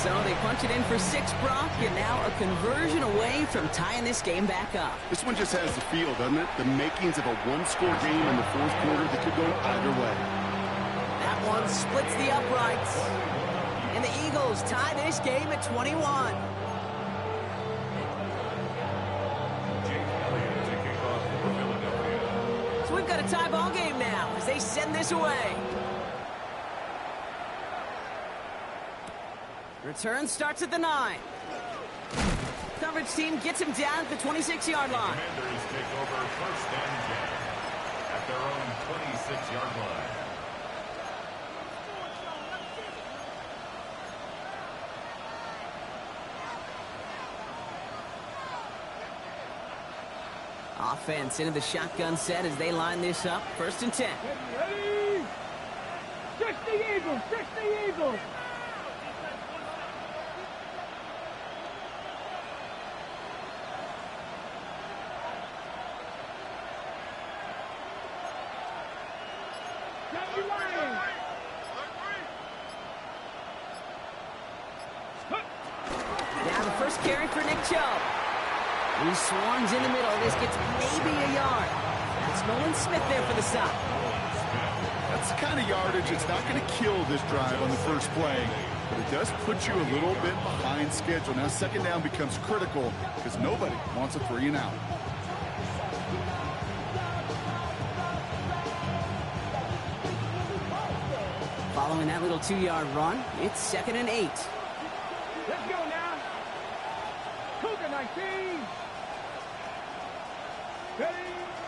So they punch it in for 6, Brock, and now a conversion away from tying this game back up. This one just has the feel, doesn't it? The makings of a 1-score game in the 4th quarter that could go either way. That one splits the uprights. And the Eagles tie this game at 21. So we've got a tie ball game now as they send this away. Return starts at the 9. Coverage team gets him down at the 26-yard line. Commanders take over 1st and 10 at their own 26-yard line. Offense into the shotgun set as they line this up. 1st and 10. Ready? 60 Eagles, 60 Eagles. Now the first carry for Nick Chubb. He swarms in the middle. This gets maybe a yard. That's Nolan Smith there for the stop. That's the kind of yardage it's not going to kill this drive on the first play, but it does put you a little bit behind schedule. Now 2nd down becomes critical because nobody wants a 3 and out. Following that little 2-yard run, it's 2nd and 8. Let's go now. Cougar 19. Ready?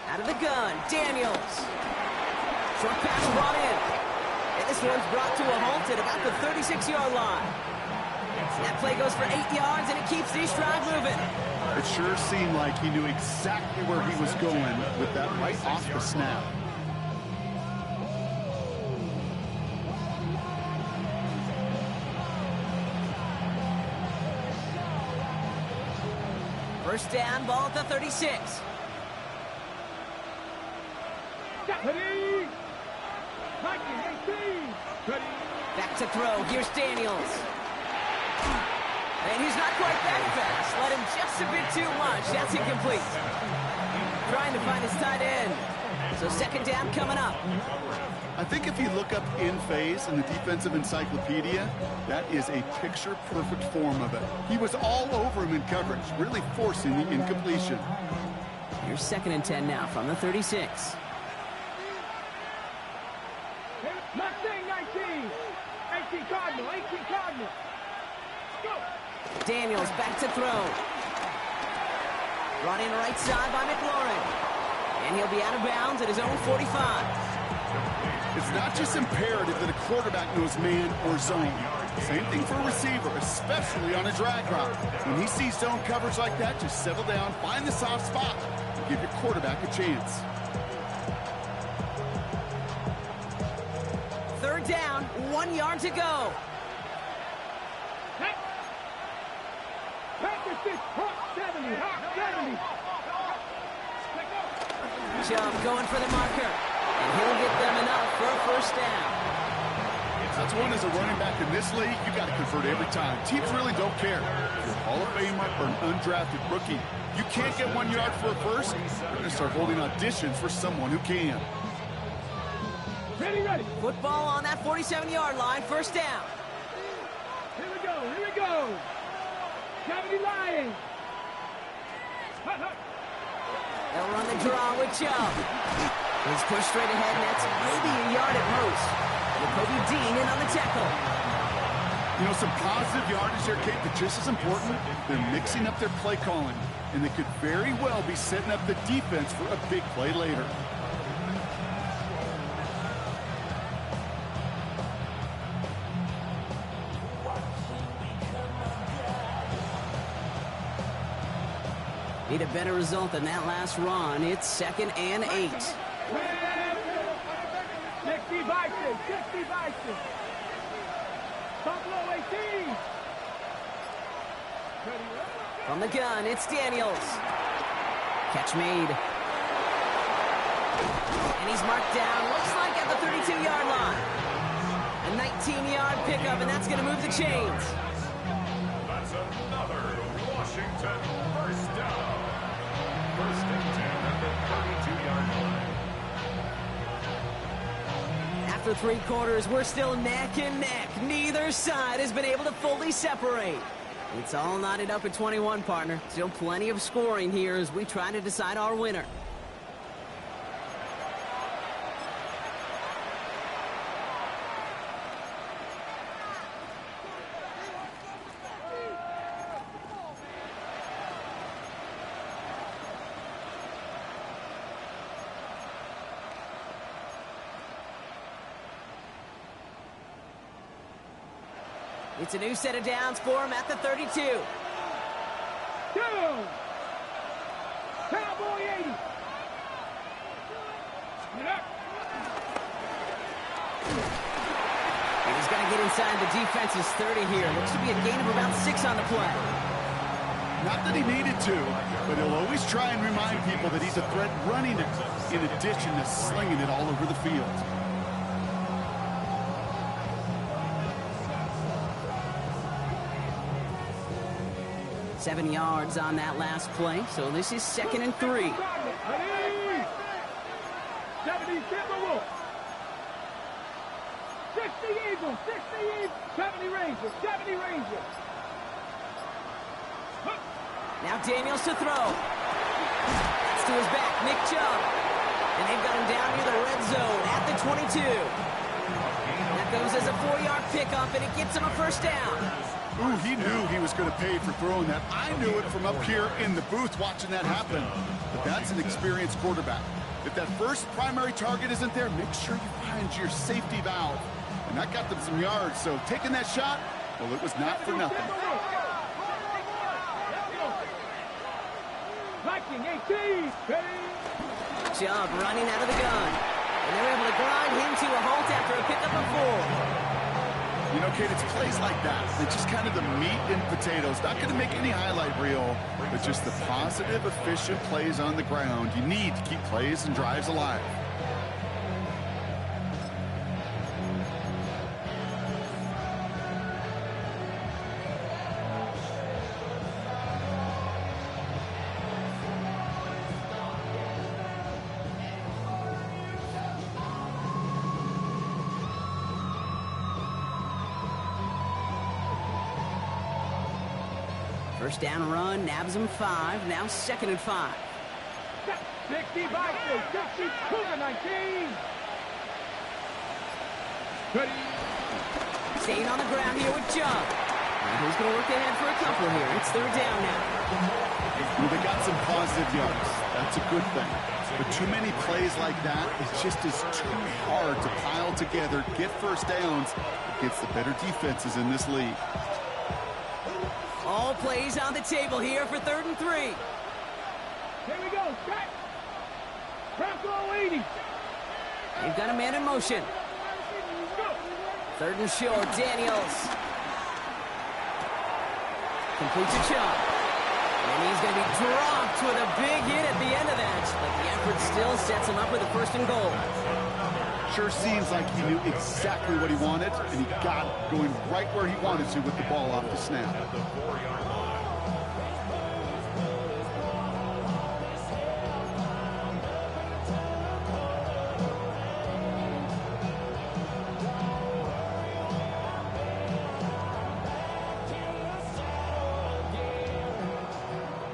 Out of the gun, Daniels. Short pass brought in. And this one's brought to a halt at about the 36-yard line. That play goes for 8 yards, and it keeps these drive moving. It sure seemed like he knew exactly where he was going with that right off the snap. First down, ball at the 36. Ready? 19, 18. Ready? Back to throw. Here's Daniels. And he's not quite that fast. Let him just a bit too much. That's incomplete. Trying to find his tight end. So 2nd down coming up. I think if you look up in phase in the defensive encyclopedia, that is a picture-perfect form of it. He was all over him in coverage, really forcing the incompletion. Here's 2nd and 10 now from the 36. Mustang 19. 18 Cardinal, 18 Cardinal. Go. Daniels back to throw. Brought in right side by McLaurin. And he'll be out of bounds at his own 45. It's not just imperative that a quarterback knows man or zone. Same thing for a receiver, especially on a drag route. When he sees zone coverage like that, just settle down, find the soft spot, and give your quarterback a chance. 3rd down, 1 yard to go. Practice this. Hawk 70. Hawk 70. Chubb going for the marker. And he'll get them enough for a 1st down. That's one as a running back in this league, you got to convert every time. Teams really don't care. If you're a Hall of Famer or an undrafted rookie, you can't get 1 yard for a first, you're going to start holding auditions for someone who can. Ready, ready. Football on that 47-yard line, 1st down. Here we go, here we go. 70 Lions. Hut, hut. They'll run the draw with Chubb. He's pushed straight ahead, and that's maybe a yard at most. Jacoby Dean in on the tackle. You know, some positive yardage there, Kate, but just as important, they're mixing up their play calling, and they could very well be setting up the defense for a big play later. Need a better result than that last run. It's 2nd and 8. 60 Bison, 60 Bison. Buffalo 18. From the gun, it's Daniels. Catch made. And he's marked down, looks like at the 32-yard line. A 19-yard pickup, and that's going to move the chains. That's another Washington 1st down. 1st and 10 at the 32-yard line. After 3 quarters, we're still neck and neck. Neither side has been able to fully separate. It's all knotted up at 21, partner. Still plenty of scoring here as we try to decide our winner. It's a new set of downs for him at the 32. Go! Cowboy 80. And he's going to get inside the defense's 30 here. Looks to be a gain of about 6 on the play. Not that he needed to, but he'll always try and remind people that he's a threat running it, in addition to slinging it all over the field. Seven yards on that last play, so this is 2nd and 3. 70 Timberwolves. 60 Eagles. 60 Eagles. 70 Rangers. 70 Rangers. Now Daniels to throw. That's to his back, Nick Chubb. And they've got him down near the red zone at the 22. That goes as a 4-yard pickup, and it gets him a first down. Ooh, he knew he was going to pay for throwing that. I knew it from up here in the booth watching that happen. But that's an experienced quarterback. If that first primary target isn't there, make sure you find your safety valve. And that got them some yards, so taking that shot, well, it was not for nothing. Viking 18. Chubb running out of the gun. And they're able to grind him to a halt after a pickup of 4. You know, Kate, it's plays like that. It's just kind of the meat and potatoes. Not going to make any highlight reel, but just the positive, efficient plays on the ground. You need to keep plays and drives alive. First down run, nabs him 5. Now 2nd and 5. 60 Vikings. 60 Cougar 19. Ready. Staying on the ground here with Chubb. And he's going to work ahead for a couple here. It's 3rd down now. Well, they got some positive yards. That's a good thing. But too many plays like that, it just is too hard to pile together, get first downs against the better defenses in this league. All plays on the table here for 3rd and 3. Here we go. Set. Bronco 80. They've got a man in motion. 3rd and short, Daniels. Complete to Chubb. And he's going to be dropped with a big hit at the end of that. But the effort still sets him up with a 1st and goal. Sure seems like he knew exactly what he wanted, and he got it going right where he wanted to with the ball off the snap.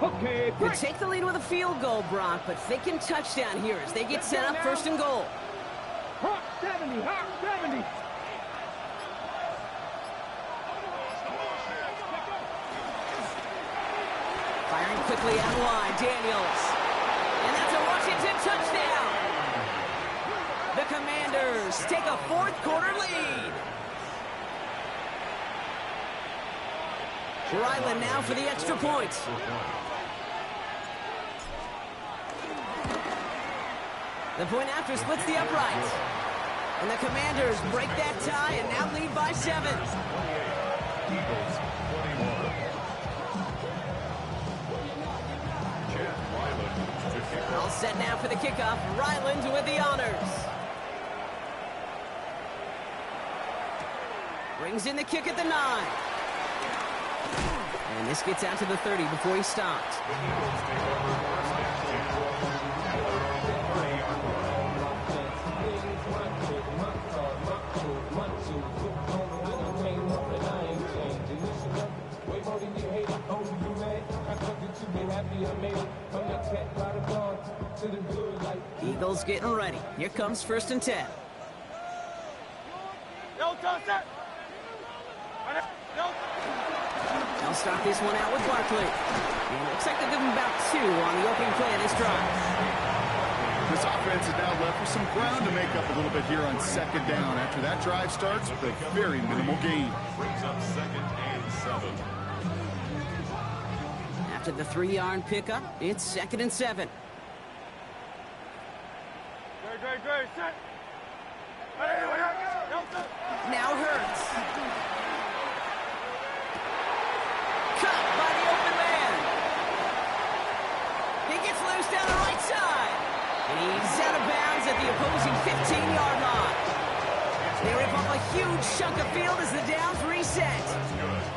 Okay, Could take the lead with a field goal, Brock, but thinking touchdown here as they get set up 1st and goal. Hawk 70. Hawk 70. Firing quickly out wide, Daniels. And that's a Washington touchdown. The Commanders take a 4th quarter lead. Ryland now for the extra point. The point after splits the upright. And the Commanders break that tie and now lead by 7. Eagles 21. All set now for the kickoff. Ryland with the honors. Brings in the kick at the 9. And this gets out to the 30 before he stopped. Eagles getting ready. Here comes 1st and 10. They'll start this one out with Barkley. And it looks like they'll give him about 2 on the opening play of this drive. This offense is now left with some ground to make up a little bit here on 2nd down. After that drive starts with a very minimal gain. Brings up 2nd and 7. After the 3-yard pickup, it's 2nd and 7. Now Hurts. Cut by the open man. He gets loose down the right side. And he's out of bounds at the opposing 15-yard line. They rip off a huge chunk of field as the downs reset.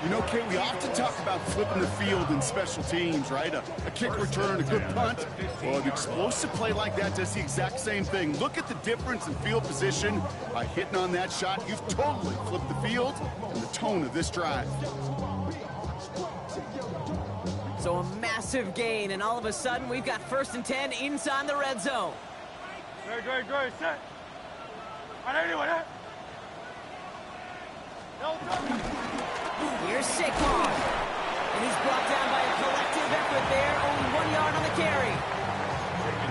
You know, Kate, we often talk about flipping the field in special teams, right? A kick return, a good punt. Well, an explosive play like that does the exact same thing. Look at the difference in field position. By hitting on that shot, you've totally flipped the field and the tone of this drive. So a massive gain, and all of a sudden, we've got 1st and 10 inside the red zone. Set. Here's Saquon. And he's brought down by a collective effort there. Only 1 yard on the carry.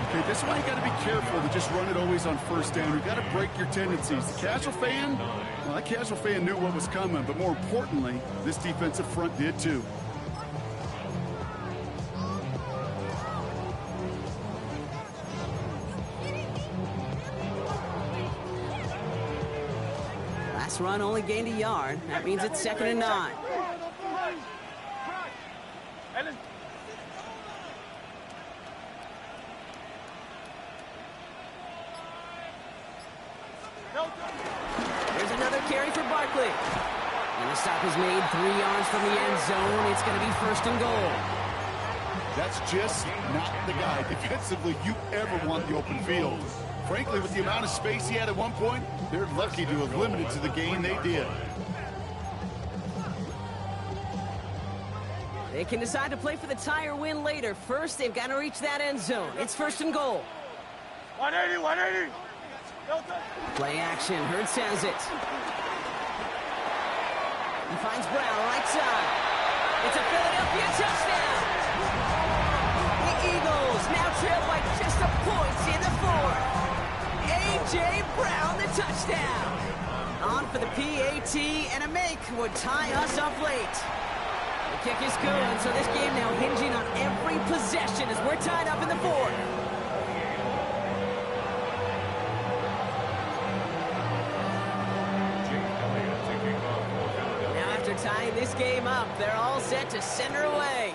Okay, this is why you got to be careful to just run it always on 1st down. You got to break your tendencies. The casual fan, well, that casual fan knew what was coming, but more importantly, this defensive front did too. Last run only gained a yard. That means it's 2nd and 9. There's another carry for Barkley. And the stop is made 3 yards from the end zone. It's going to be 1st and goal. That's just not the guy defensively you ever want the open field. Frankly, with the amount of space he had at one point, they're lucky to have limited to the gain they did. They can decide to play for the tie or win later. First, they've got to reach that end zone. It's 1st and goal. 180. Play action. Hurts has it. He finds Brown, right side. It's a Philadelphia touchdown. The Eagles now trail by just a point in the 4th. A.J. Brown, the touchdown. On for the PAT, and a make would tie us up late. The kick is good, so this game now hinging on every possession as we're tied up in the 4th. Now after tying this game up, they're all set to send her away.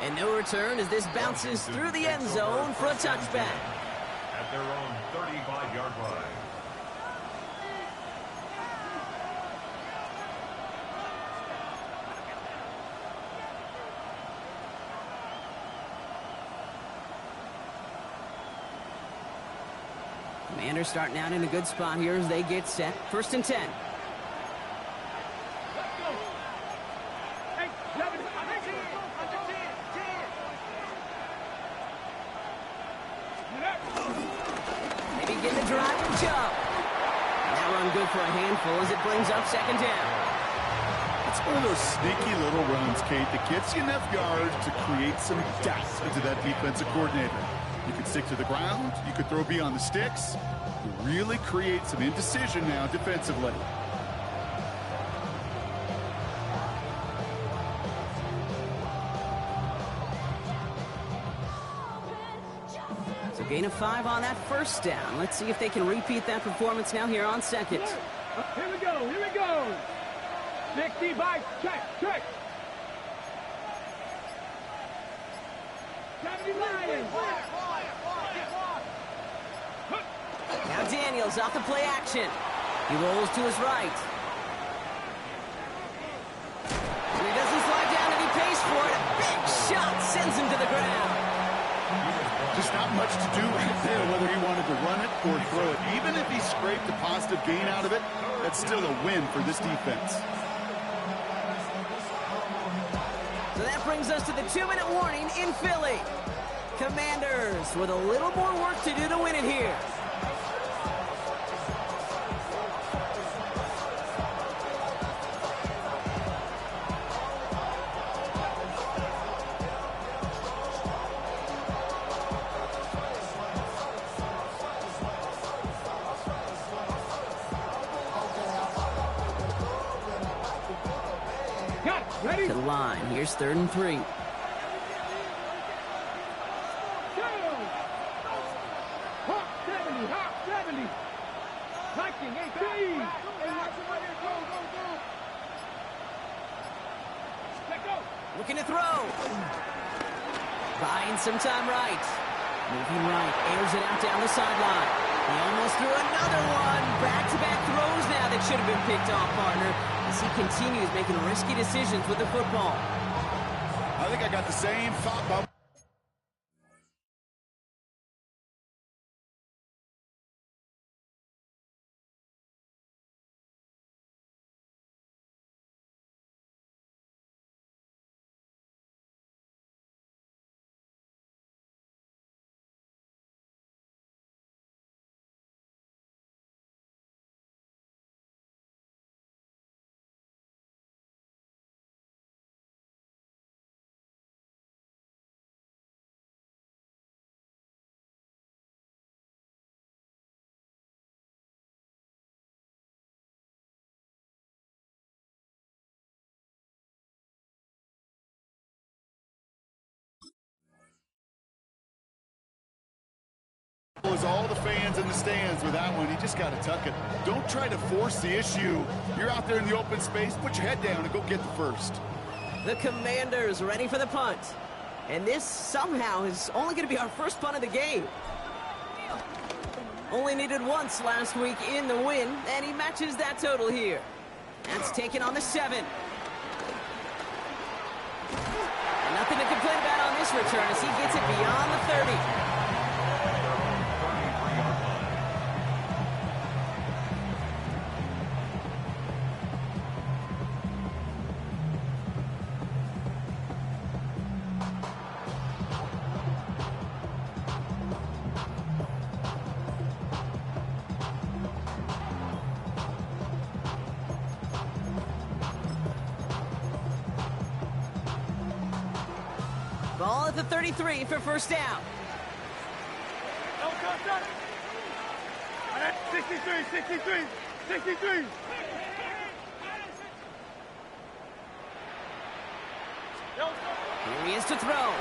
And no return as this bounces through the end zone for a touchback. At their own 35-yard line. Commanders starting out in a good spot here as they get set. 1st and 10. They begin the drive and jump. And that run good for a handful as it brings up 2nd down. It's one of those sneaky little runs, Kate, that gets you enough yards to create some doubt into that defensive coordinator. You could stick to the ground. You could throw beyond the sticks. You really create some indecision now defensively. So gain of 5 on that 1st down. Let's see if they can repeat that performance now here on 2nd. Here we go. 60 by check. 70 Lions. Now Daniels off the play action. He rolls to his right. So he doesn't slide down and he pays for it. A big shot sends him to the ground. Just not much to do right there, whether he wanted to run it or throw it. Even if he scraped a positive gain out of it, that's still a win for this defense. So that brings us to the 2-minute warning in Philly. Commanders with a little more work to do to win it here. Ready? To the line. Here's 3rd and 3. Go! lead. Hey, watch him right here. Go, go, go. Let go. Looking to throw. Buying some time right. Moving right. Airs it out down the sideline. He almost threw another one. Back-to-back throws now that should have been picked off, partner, as he continues making risky decisions with the football. I think I got the same thought bubble. As all the fans in the stands with that one, you just got to tuck it. Don't try to force the issue. You're out there in the open space, put your head down and go get the first. The Commanders ready for the punt. And this somehow is only going to be our first punt of the game. Only needed once last week in the win, and he matches that total here. That's taken on the 7. And nothing to complain about on this return as he gets it beyond the 30. Ball at the 33 for first down. 63. Here he is to throw.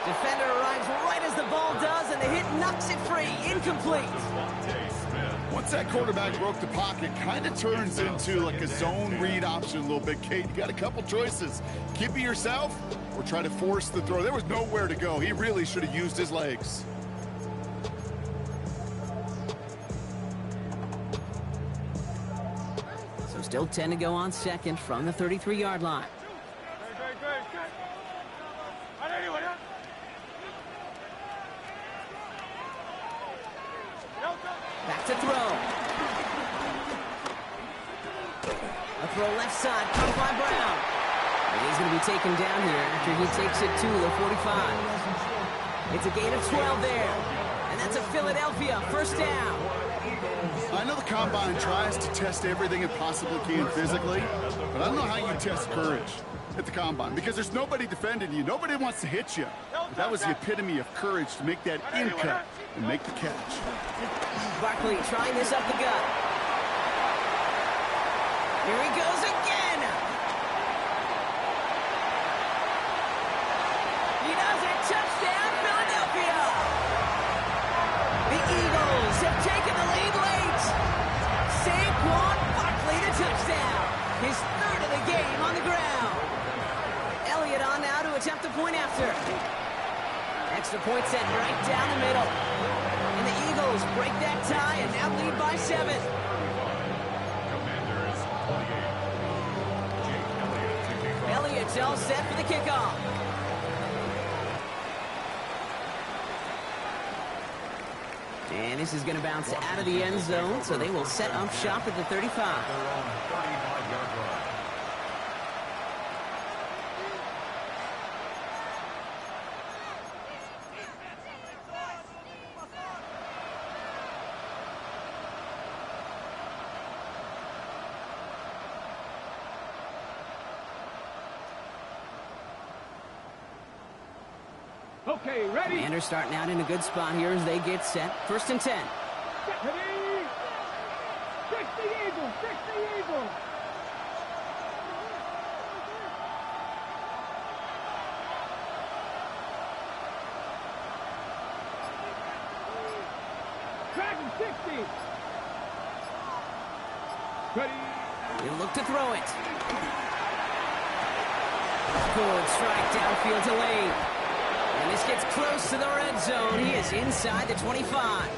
Defender arrives right as the ball does, and the hit knocks it free. Incomplete. Once that quarterback broke the pocket, kind of turns into like a zone read option a little bit, Kate. You got a couple choices. Keep it yourself or try to force the throw. There was nowhere to go. He really should have used his legs. So still 10 to go on second from the 33-yard line. Back to throw. A throw left side, caught by Brown. And he's going to be taken down here after he takes it to the 45. It's a gain of 12 there. And that's a Philadelphia first down. I know the Combine tries to test everything it possibly can physically, but I don't know how you test courage at the Combine because there's nobody defending you. Nobody wants to hit you. But that was the epitome of courage to make that in cut and make the catch. Barkley trying this up the gut. Here he goes again. He does it. Touchdown, Philadelphia. The Eagles have taken the lead late. Saquon Barkley the touchdown. His third of the game on the ground. Elliott on now to attempt the point after. Extra point set right down the middle. And the Eagles break that tie and now lead by 7. Elliott's all set for the kickoff. And this is going to bounce out of the end zone, so they will set up shop at the 35. Okay, ready? Commanders starting out in a good spot here as they get set. First and 10. Ready? Fix the Eagles! Fix the Eagles! Dragons! 60. Ready. He'll look to throw it. Good strike downfield to Lane. And this gets close to the red zone. He is inside the 25.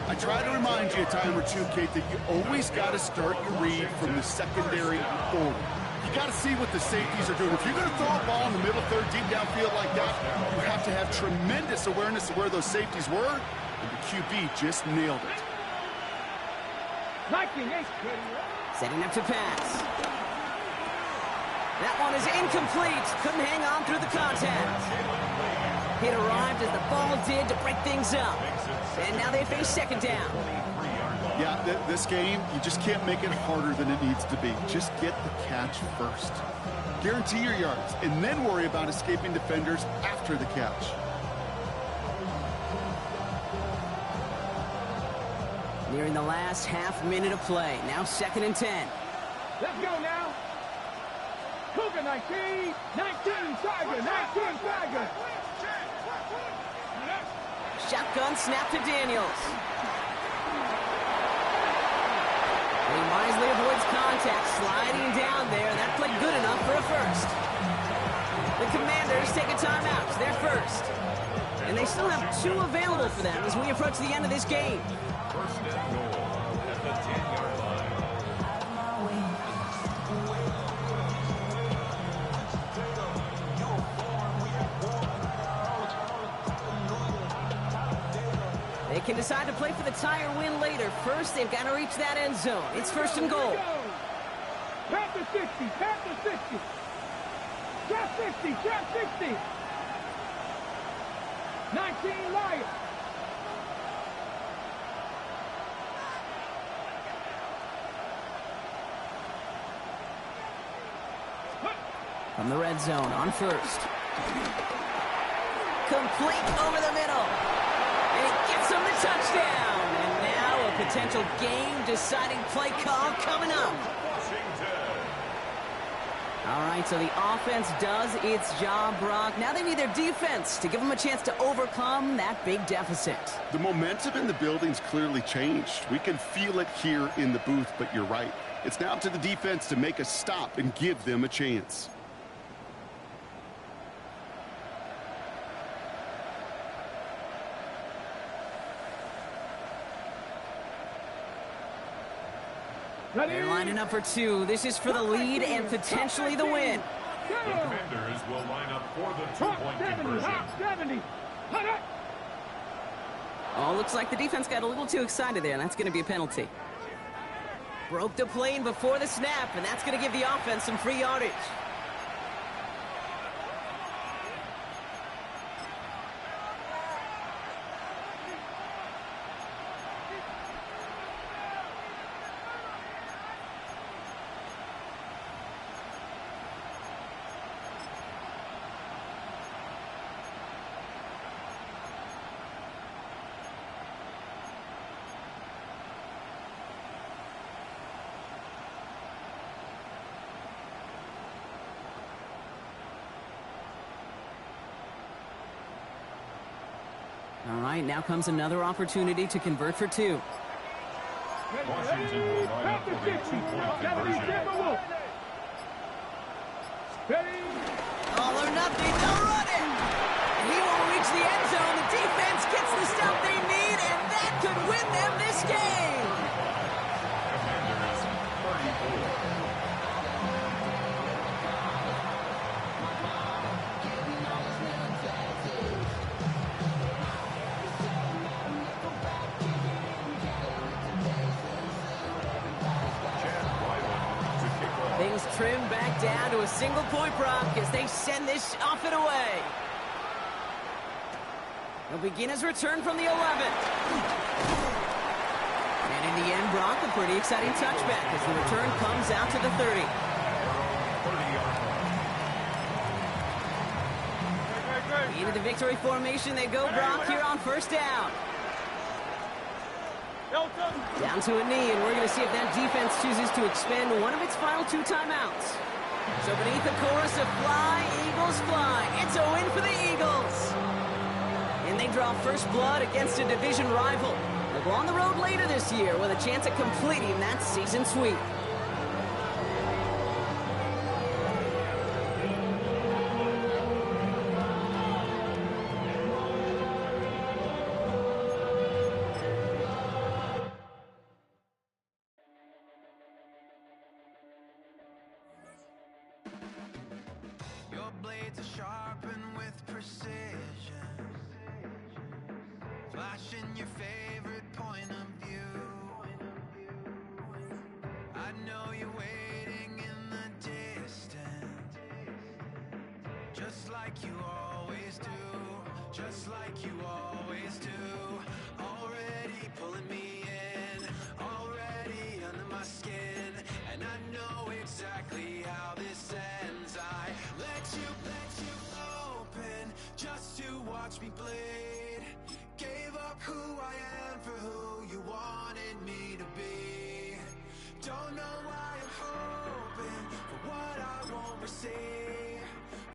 I try to remind you a time or two, Kate, that you always got to start your read from the secondary forward. You got to see what the safeties are doing. If you're going to throw a ball in the middle third, deep downfield like that, you have to have tremendous awareness of where those safeties were, and the QB just nailed it. Setting up to pass. That one is incomplete. Couldn't hang on through the contact. It arrived as the ball did to break things up. And now they face second down. Yeah, this game, you just can't make it harder than it needs to be. Just get the catch first. Guarantee your yards, and then worry about escaping defenders after the catch. Nearing the last half minute of play. Now 2nd and 10. Let's go now. Cougar 19. 19 Tiger. 19 Tiger. Shotgun snap to Daniels. He wisely avoids contact, sliding down there. That played good enough for a first. The Commanders take a timeout. They're first. And they still have 2 available for them as we approach the end of this game. First and goal at the 10-yard line. They can decide to play for the tie or win later. First, they've got to reach that end zone. It's 1st and goal. Panther 60, Panther 60. Trap 60, Trap 60. 19 Lions. From the red zone on first. Complete over the middle. And he gets him the touchdown. And now a potential game-deciding play call coming up. All right, so the offense does its job, Brock. Now they need their defense to give them a chance to overcome that big deficit. The momentum in the building's clearly changed. We can feel it here in the booth, but you're right. It's now up to the defense to make a stop and give them a chance. They're lining up for 2. This is for the lead and potentially the win. The Commanders will line up for the 2-point conversion. 70. Oh, looks like the defense got a little too excited there, and that's going to be a penalty. Broke the plane before the snap, and that's going to give the offense some free yardage. All right, now comes another opportunity to convert for 2. Washington will line up for the 2-point conversion. All or nothing, they'll run it! And he won't reach the end zone. The defense gets the stuff they need, and that could win them this game! Commanders 34. Things trim back down to a single-point Brock as they send this off and away. He'll begin his return from the 11. And in the end, Brock, a pretty exciting touchback as the return comes out to the 30. 30-yard line. Into the victory formation they go, Brock, here on first down. Down to a knee, and we're going to see if that defense chooses to expend one of its final 2 timeouts. So beneath the chorus of Fly, Eagles Fly, it's a win for the Eagles. And they draw first blood against a division rival. The go on the road later this year with a chance at completing that season sweep. Your blades are sharpened with precision, flashing your favorite point of view. I know you're waiting in the distance, just like you always do, just like you always do. Already pulling me in, already under my skin, and I know exactly how this ends. I let you open just to watch me bleed. Gave up who I am for who you wanted me to be. Don't know why I'm hoping for what I won't receive.